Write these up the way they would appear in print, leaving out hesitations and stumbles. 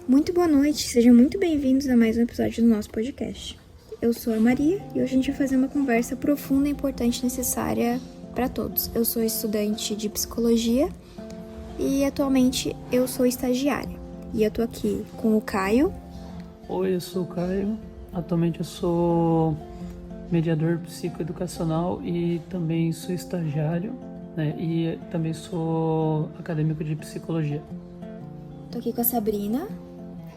Muito boa noite, sejam muito bem-vindos a mais um episódio do nosso podcast. Eu sou a Maria e hoje a gente vai fazer uma conversa profunda, importante e necessária para todos. Eu sou estudante de psicologia e atualmente eu sou estagiária. E eu tô aqui com o Caio. Oi, eu sou o Caio. Atualmente eu sou mediador psicoeducacional e também sou estagiário, né? E também sou acadêmico de psicologia. Tô aqui com a Sabrina.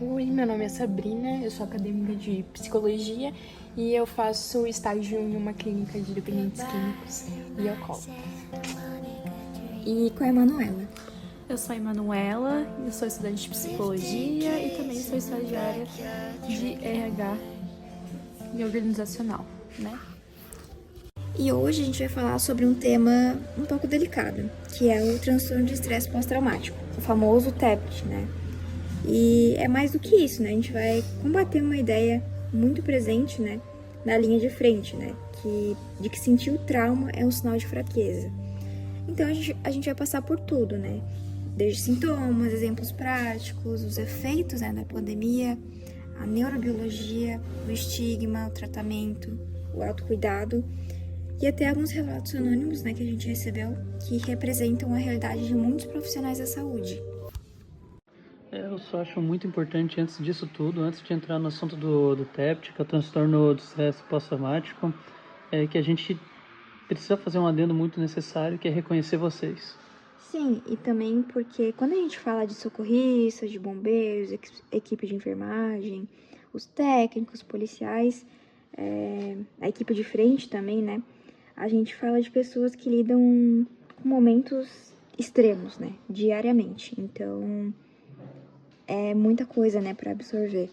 Oi, meu nome é Sabrina, eu sou acadêmica de psicologia e eu faço estágio em uma clínica de dependentes químicos e alcoólicos. E com a Emanuela. Eu sou a Emanuela, eu sou estudante de psicologia e também sou estagiária de RH e organizacional, né? E hoje a gente vai falar sobre um tema um pouco delicado, que é o transtorno de estresse pós-traumático, o famoso TEPT, né? E é mais do que isso, né? A gente vai combater uma ideia muito presente, né, na linha de frente, né, de que sentir o trauma é um sinal de fraqueza. Então a gente vai passar por tudo, né? Desde sintomas, exemplos práticos, os efeitos, né, da pandemia, a neurobiologia, o estigma, o tratamento, o autocuidado e até alguns relatos anônimos, né, que a gente recebeu que representam a realidade de muitos profissionais da saúde. Eu só acho muito importante, antes disso tudo, antes de entrar no assunto do TEPT, que é o transtorno do estresse pós-traumático, é que a gente precisa fazer um adendo muito necessário, que é reconhecer vocês. Sim, e também porque quando a gente fala de socorristas, de bombeiros, equipe de enfermagem, os técnicos, policiais, a equipe de frente também, né? A gente fala de pessoas que lidam com momentos extremos, né? Diariamente. Então, é muita coisa, né, para absorver.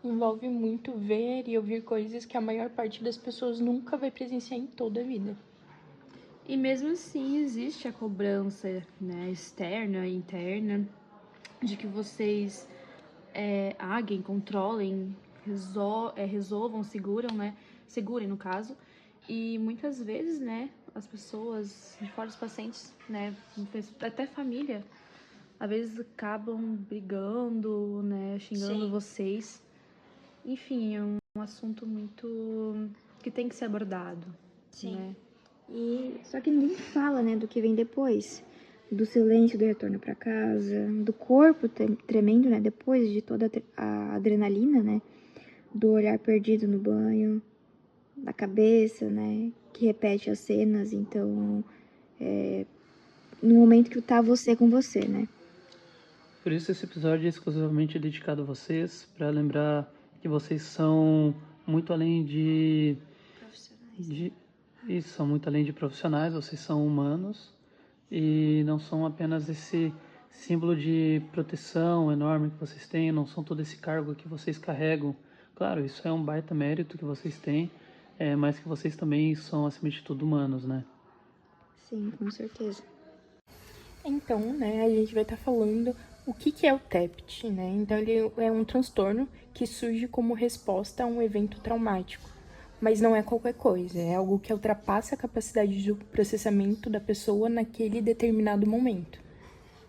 Envolve muito ver e ouvir coisas que a maior parte das pessoas nunca vai presenciar em toda a vida. E mesmo assim existe a cobrança, né, externa e interna de que vocês aguem, controlem, resolvam, segurem no caso. E muitas vezes, né, as pessoas de fora dos pacientes, né, até família, às vezes acabam brigando, né, xingando Sim. vocês. Enfim, é um assunto muito que tem que ser abordado, Sim. né? E só que ninguém fala, né, do que vem depois. Do silêncio do retorno para casa, do corpo tremendo, né, depois de toda a adrenalina, né, do olhar perdido no banho, da cabeça, né, que repete as cenas, então, no momento que tá você com você, né. Por isso esse episódio é exclusivamente dedicado a vocês, para lembrar que vocês são muito além de isso, são muito além de profissionais, vocês são humanos e não são apenas esse símbolo de proteção enorme que vocês têm, não são todo esse cargo que vocês carregam. Claro, isso é um baita mérito que vocês têm, mas que vocês também são, acima de tudo, humanos, né? Sim, com certeza. Então, né, a gente vai estar falando o que é o TEPT, né? Então, ele é um transtorno que surge como resposta a um evento traumático. Mas não é qualquer coisa, é algo que ultrapassa a capacidade de processamento da pessoa naquele determinado momento.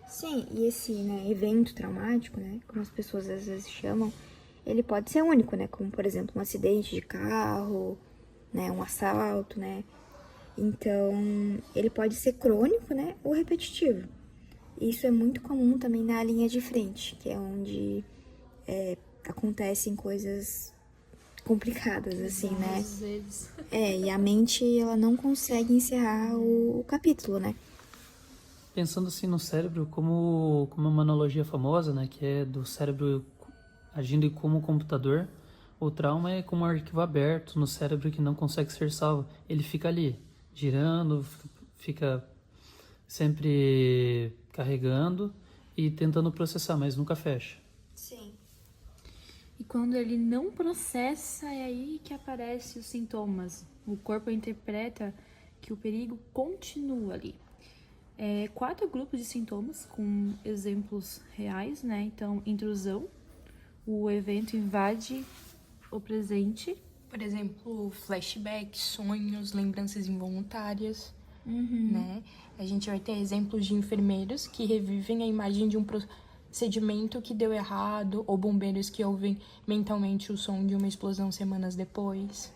Sim, e esse, né, evento traumático, né, como as pessoas às vezes chamam, ele pode ser único, né, como, por exemplo, um acidente de carro, né, um assalto, né. Então, ele pode ser crônico, né, ou repetitivo. Isso é muito comum também na linha de frente, que é onde acontecem coisas complicadas, assim, né. Às vezes. E a mente, ela não consegue encerrar o capítulo, né. Pensando assim no cérebro como uma analogia famosa, né, que é do cérebro agindo como um computador, o trauma é como um arquivo aberto no cérebro que não consegue ser salvo. Ele fica ali, girando, fica sempre carregando e tentando processar, mas nunca fecha. Sim. E quando ele não processa, é aí que aparecem os sintomas. O corpo interpreta que o perigo continua ali. 4 grupos de sintomas com exemplos reais, né? Então, intrusão, o evento invade o presente. Por exemplo, flashbacks, sonhos, lembranças involuntárias, né? A gente vai ter exemplos de enfermeiros que revivem a imagem sedimento que deu errado ou bombeiros que ouvem mentalmente o som de uma explosão semanas depois.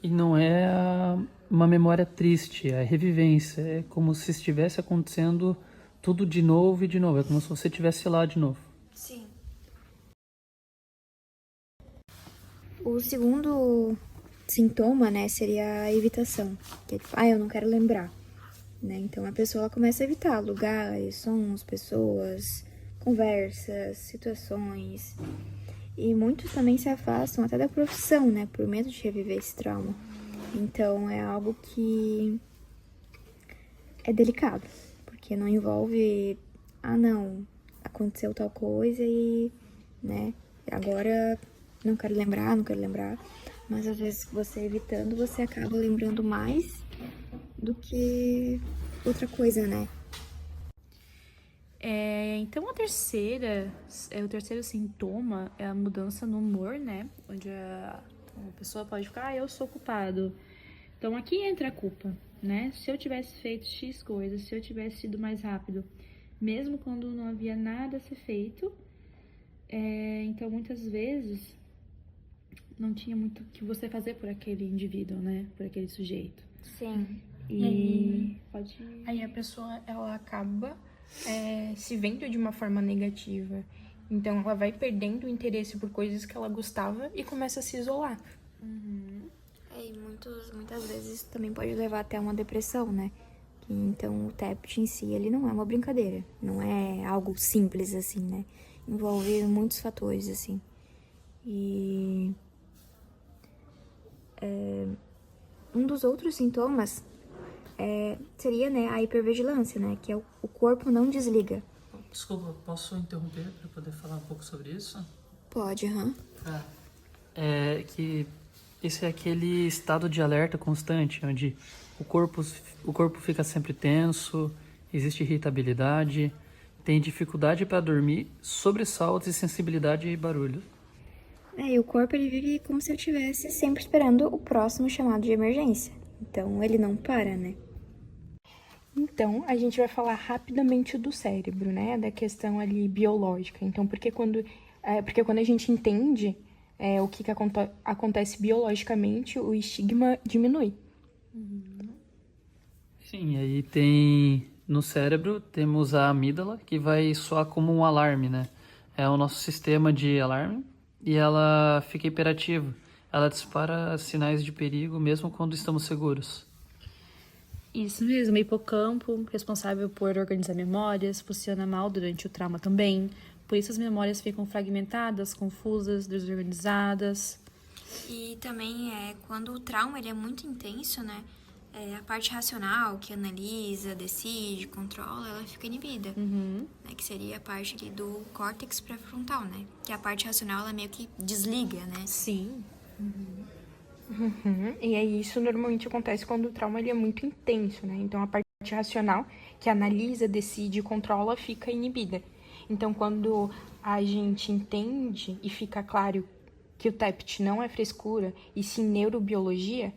E não é uma memória triste, é revivência. É como se estivesse acontecendo tudo de novo e de novo. É como se você estivesse lá de novo. Sim. O segundo sintoma, né, seria a evitação. Que é tipo, eu não quero lembrar. Né? Então a pessoa ela começa a evitar lugares, sons, pessoas, conversas, situações. E muitos também se afastam até da profissão, né? Por medo de reviver esse trauma. Então é algo que é delicado. Porque não envolve, não, aconteceu tal coisa e, né, agora não quero lembrar, não quero lembrar. Mas às vezes você evitando, você acaba lembrando mais do que outra coisa, né? Então o terceiro sintoma é a mudança no humor, né? Onde a pessoa pode ficar, eu sou culpado. Então aqui entra a culpa, né? Se eu tivesse feito X coisas, se eu tivesse sido mais rápido, mesmo quando não havia nada a ser feito, então muitas vezes não tinha muito o que você fazer por aquele indivíduo, né? Por aquele sujeito. Sim. E Aí a pessoa, ela acaba se vendo de uma forma negativa. Então ela vai perdendo o interesse por coisas que ela gostava e começa a se isolar. E muitas vezes também pode levar até uma depressão, né? Então o TEPT em si, ele não é uma brincadeira. Não é algo simples, assim, né? Envolve muitos fatores, assim. E um dos outros sintomas seria, né, a hipervigilância, né? Que é o corpo não desliga. Desculpa, posso interromper para poder falar um pouco sobre isso? Pode, aham. É que esse é aquele estado de alerta constante, onde o corpo fica sempre tenso, existe irritabilidade, tem dificuldade para dormir, sobressaltos e sensibilidade e barulho. E o corpo, ele vive como se ele estivesse sempre esperando o próximo chamado de emergência. Então, ele não para, né? Então, a gente vai falar rapidamente do cérebro, né? Da questão ali biológica. Então, porque quando a gente entende o que acontece biologicamente, o estigma diminui. Sim, aí tem no cérebro temos a amígdala, que vai soar como um alarme, né? É o nosso sistema de alarme e ela fica hiperativa. Ela dispara sinais de perigo mesmo quando estamos seguros. Isso mesmo, o hipocampo, responsável por organizar memórias, funciona mal durante o trauma também. Por isso as memórias ficam fragmentadas, confusas, desorganizadas. E também quando o trauma ele é muito intenso, né? A parte racional, que analisa, decide, controla, ela fica inibida. Né, que seria a parte ali do córtex pré-frontal, né? Que a parte racional, ela meio que desliga, né? Sim. E aí isso normalmente acontece quando o trauma ele é muito intenso, né? Então a parte racional, que analisa, decide e controla, fica inibida. Então quando a gente entende e fica claro que o TEPT não é frescura, e sim neurobiologia,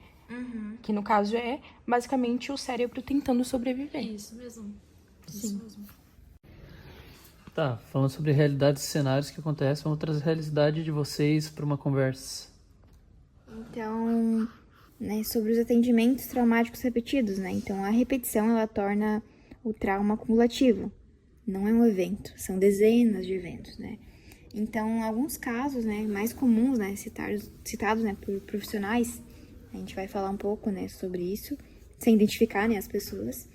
que no caso é basicamente o cérebro tentando sobreviver. Isso mesmo. Sim. Tá, falando sobre realidades e cenários que acontecem, vamos trazer a realidade de vocês para uma conversa. Então, né, sobre os atendimentos traumáticos repetidos, né? Então, a repetição, ela torna o trauma acumulativo. Não é um evento, são dezenas de eventos, né? Então, alguns casos, né, mais comuns, né, citados, né, por profissionais, a gente vai falar um pouco, né, sobre isso, sem identificar, né, as pessoas.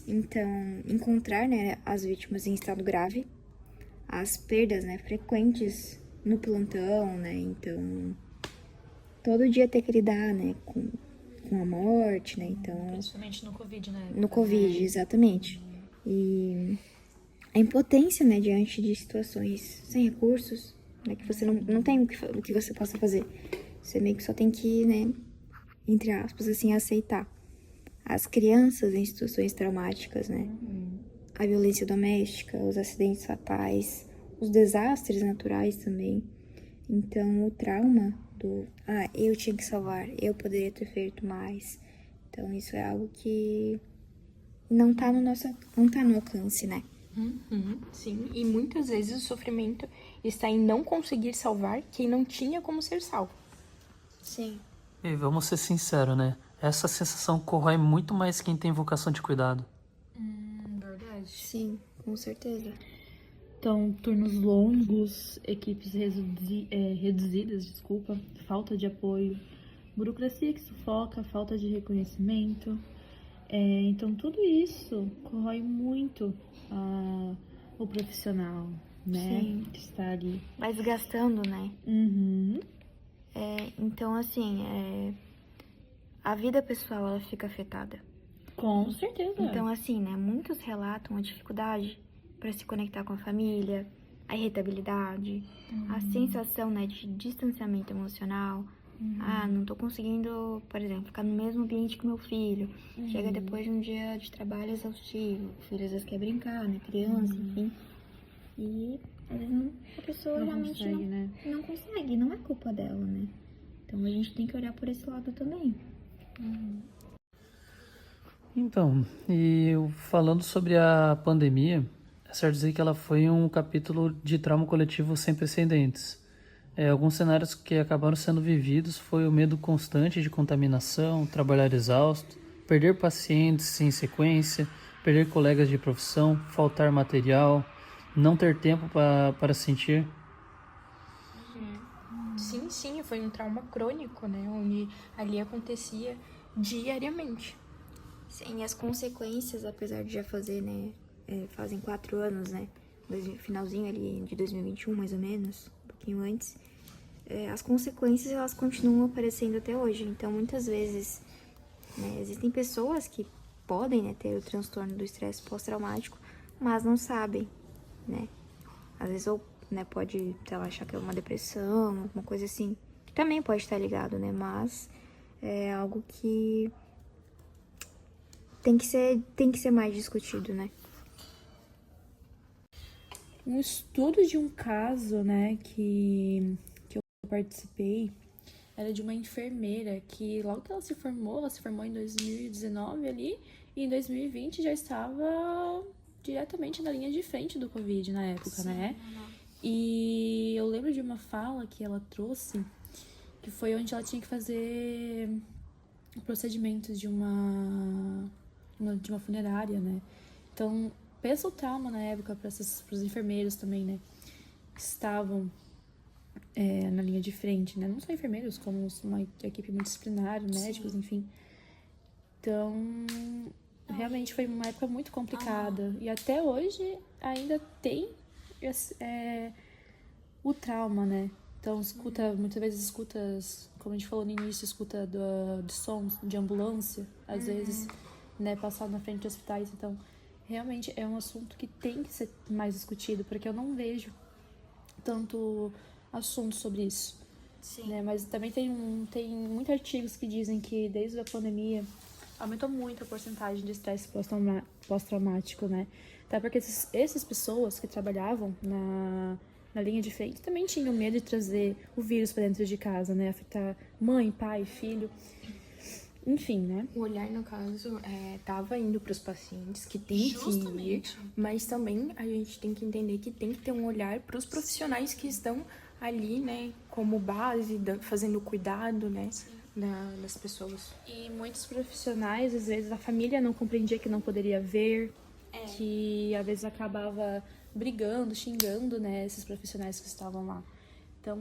Então, encontrar, né, as vítimas em estado grave, as perdas, né, frequentes no plantão, né, então todo dia ter que lidar, né, com a morte, né, então... Principalmente no Covid, né? No Covid, exatamente. E a impotência, né, diante de situações sem recursos, né, que você não tem o que você possa fazer. Você meio que só tem que, né, entre aspas, assim, aceitar. As crianças em situações traumáticas, né, a violência doméstica, os acidentes fatais, os desastres naturais também. Então, o trauma do, eu tinha que salvar, eu poderia ter feito mais. Então, isso é algo que não tá no alcance, né? Sim, e muitas vezes o sofrimento está em não conseguir salvar quem não tinha como ser salvo. Sim. E vamos ser sinceros, né? Essa sensação corrói muito mais quem tem vocação de cuidado. Verdade. Sim, com certeza. Então, turnos longos, equipes reduzidas, falta de apoio, burocracia que sufoca, falta de reconhecimento. Então, tudo isso corrói muito o profissional, né? Sim. Que está ali. Vai desgastando, né? Uhum. Então, assim, a vida pessoal, ela fica afetada. Com certeza. Então, assim, né, muitos relatam a dificuldade para se conectar com a família, a irritabilidade, a sensação, né, de distanciamento emocional. Ah, não tô conseguindo, por exemplo, ficar no mesmo ambiente que meu filho. Chega depois de um dia de trabalho exaustivo, o filho às vezes quer brincar, né, criança, enfim. E às vezes a pessoa Não realmente consegue, né? não consegue, não é culpa dela, né? Então a gente tem que olhar por esse lado também. Então, e falando sobre a pandemia, é certo dizer que ela foi um capítulo de trauma coletivo sem precedentes. Alguns cenários que acabaram sendo vividos foi o medo constante de contaminação, trabalhar exausto, perder pacientes sem sequência, perder colegas de profissão, faltar material, não ter tempo para sentir. Sim, foi um trauma crônico, né? Onde ali acontecia diariamente. Sim, as consequências, apesar de já fazer, né, fazem 4 anos, né, finalzinho ali de 2021, mais ou menos, um pouquinho antes, as consequências, elas continuam aparecendo até hoje. Então, muitas vezes, né, existem pessoas que podem, né, ter o transtorno do estresse pós-traumático, mas não sabem, né, às vezes, ou, né, pode, sei lá, achar que é uma depressão, alguma coisa assim, que também pode estar ligado, né, mas é algo que tem que ser mais discutido, né? Um estudo de um caso, né, que eu participei, era de uma enfermeira que logo que ela se formou em 2019 ali, e em 2020 já estava diretamente na linha de frente do Covid na época, né? E eu lembro de uma fala que ela trouxe, que foi onde ela tinha que fazer procedimentos de uma funerária, né? Então, pensa o trauma na época para os enfermeiros também, né? Que estavam na linha de frente, né? Não só enfermeiros, como uma equipe multidisciplinar, médicos, enfim. Então, realmente foi uma época muito complicada. E até hoje ainda tem o trauma, né? Então, muitas vezes escutas, como a gente falou no início, escuta de sons de ambulância, às vezes, né, passar na frente de hospitais. Então, realmente é um assunto que tem que ser mais discutido, porque eu não vejo tanto assunto sobre isso. Sim. Né? Mas também tem muitos artigos que dizem que desde a pandemia aumentou muito a porcentagem de estresse pós-traumático, né? Até porque essas pessoas que trabalhavam na linha de frente também tinham medo de trazer o vírus para dentro de casa, né? Afetar mãe, pai, filho, enfim, né? O olhar, no caso, tava indo para os pacientes que tem que ir, mas também a gente tem que entender que tem que ter um olhar para os profissionais que estão ali, né, como base, fazendo o cuidado, né, das pessoas. E muitos profissionais, às vezes, a família não compreendia que não poderia ver, que às vezes acabava brigando, xingando, né, esses profissionais que estavam lá. Então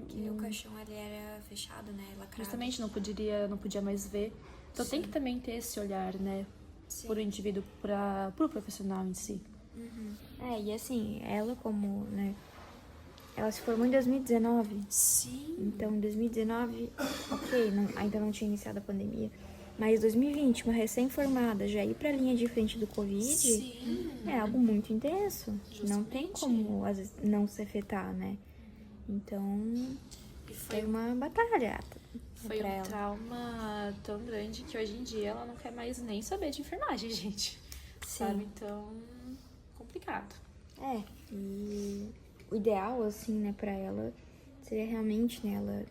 Que o caixão ali era fechado, né? Lacrado. justamente não podia mais ver. Então tem que também ter esse olhar, né, por o indivíduo, pro profissional em si. E assim, ela como, né? Ela se formou em 2019. Sim. Então, em 2019, ok, ainda não tinha iniciado a pandemia. Mas 2020, uma recém-formada, já ir pra linha de frente do Covid é algo muito intenso. Não tem como, às vezes, não se afetar, né? Então, foi uma batalha Foi pra um ela. trauma tão grande que hoje em dia ela não quer mais nem saber de enfermagem, gente. Sabe? Então, complicado. E o ideal, assim, né, pra ela, seria realmente, né, ela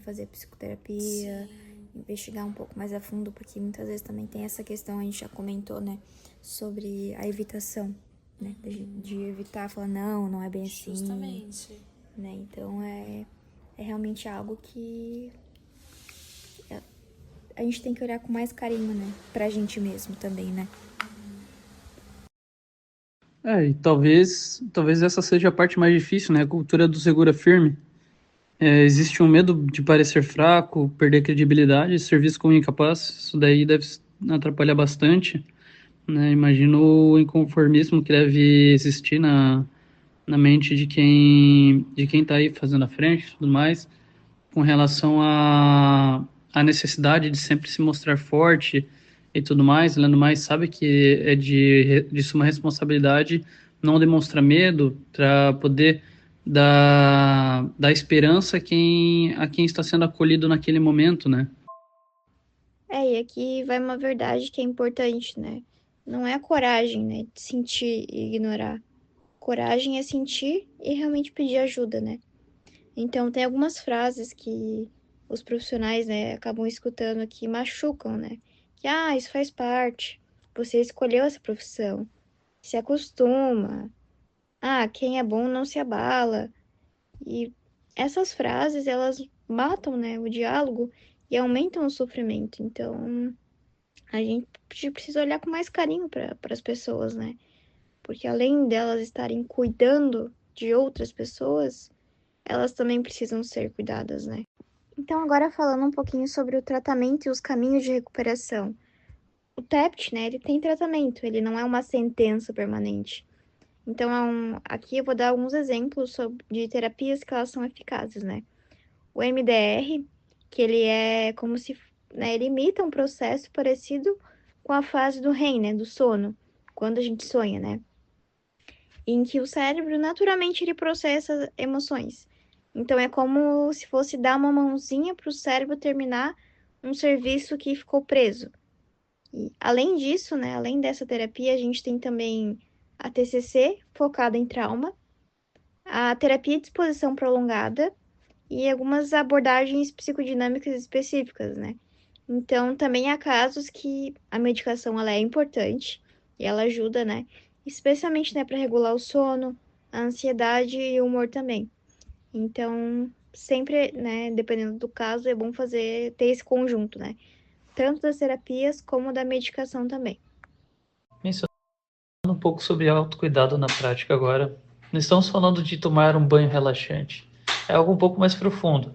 fazer psicoterapia, investigar um pouco mais a fundo, porque muitas vezes também tem essa questão, a gente já comentou, né, sobre a evitação, né? De evitar falar, não é bem assim. Justamente. Né? Então, é realmente algo que a gente tem que olhar com mais carinho, né? Pra gente mesmo também, né? E talvez essa seja a parte mais difícil, né? A cultura do segura firme. Existe um medo de parecer fraco, perder credibilidade, ser visto como incapaz. Isso daí deve atrapalhar bastante, né? Imagino o inconformismo que deve existir na mente de quem está aí fazendo a frente e tudo mais, com relação à necessidade de sempre se mostrar forte e tudo mais. Além do mais, sabe que é de suma responsabilidade não demonstrar medo para poder dar esperança a quem está sendo acolhido naquele momento, né? E aqui vai uma verdade que é importante, né? Não é a coragem, né? De sentir e ignorar. Coragem é sentir e realmente pedir ajuda, né? Então, tem algumas frases que os profissionais, né, acabam escutando que machucam, né? Que, isso faz parte. Você escolheu essa profissão. Se acostuma. Quem é bom não se abala. E essas frases, elas matam, né, o diálogo e aumentam o sofrimento. Então, a gente precisa olhar com mais carinho para as pessoas, né? Porque além delas estarem cuidando de outras pessoas, elas também precisam ser cuidadas, né? Então, agora falando um pouquinho sobre o tratamento e os caminhos de recuperação. O TEPT, né, ele tem tratamento, ele não é uma sentença permanente. Então, aqui eu vou dar alguns exemplos de terapias que elas são eficazes, né? O MDR, que ele é como se, né, ele imita um processo parecido com a fase do REM, né, do sono, quando a gente sonha, né? Em que o cérebro, naturalmente, ele processa emoções. Então, é como se fosse dar uma mãozinha para o cérebro terminar um serviço que ficou preso. E, além disso, né, além dessa terapia, a gente tem também a TCC, focada em trauma, a terapia de exposição prolongada e algumas abordagens psicodinâmicas específicas, né? Então, também há casos que a medicação ela é importante e ela ajuda, né? Especialmente, né, para regular o sono, a ansiedade e o humor também. Então, sempre, né, dependendo do caso, é bom ter esse conjunto, né? Tanto das terapias como da medicação também. Mencionando um pouco sobre autocuidado na prática agora, não estamos falando de tomar um banho relaxante. É algo um pouco mais profundo.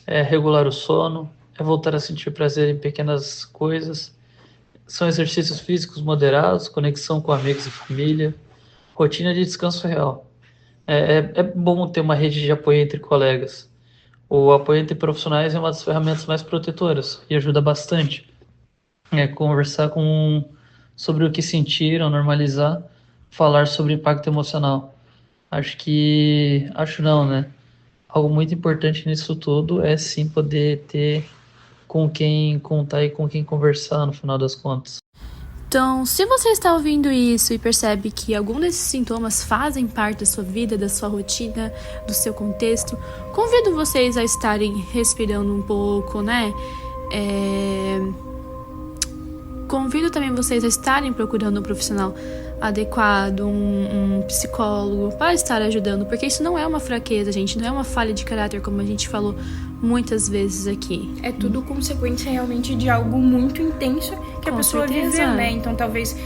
É regular o sono, é voltar a sentir prazer em pequenas coisas. São exercícios físicos moderados, conexão com amigos e família, rotina de descanso real. É bom ter uma rede de apoio entre colegas. O apoio entre profissionais é uma das ferramentas mais protetoras e ajuda bastante. Conversar sobre o que sentiram, normalizar, falar sobre impacto emocional. Acho não, né? Algo muito importante nisso tudo é sim poder ter com quem contar e com quem conversar no final das contas. Então, se você está ouvindo isso e percebe que algum desses sintomas fazem parte da sua vida, da sua rotina, do seu contexto, convido vocês a estarem respirando um pouco, né? Convido também vocês a estarem procurando um profissional adequado, um psicólogo, para estar ajudando, porque isso não é uma fraqueza, gente, não é uma falha de caráter, como a gente falou muitas vezes aqui. É tudo consequência realmente de algo muito intenso que a pessoa viveu, né? Então talvez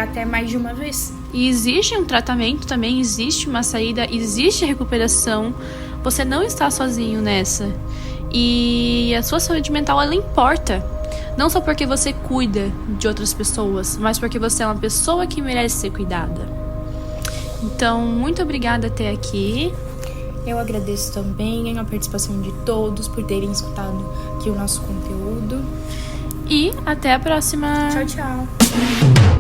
até mais de uma vez. E existe um tratamento também, existe uma saída, existe recuperação. Você não está sozinho nessa. E a sua saúde mental, ela importa. Não só porque você cuida de outras pessoas, mas porque você é uma pessoa que merece ser cuidada. Então, muito obrigada até aqui. Eu agradeço também a participação de todos por terem escutado aqui o nosso conteúdo. E até a próxima. Tchau, tchau.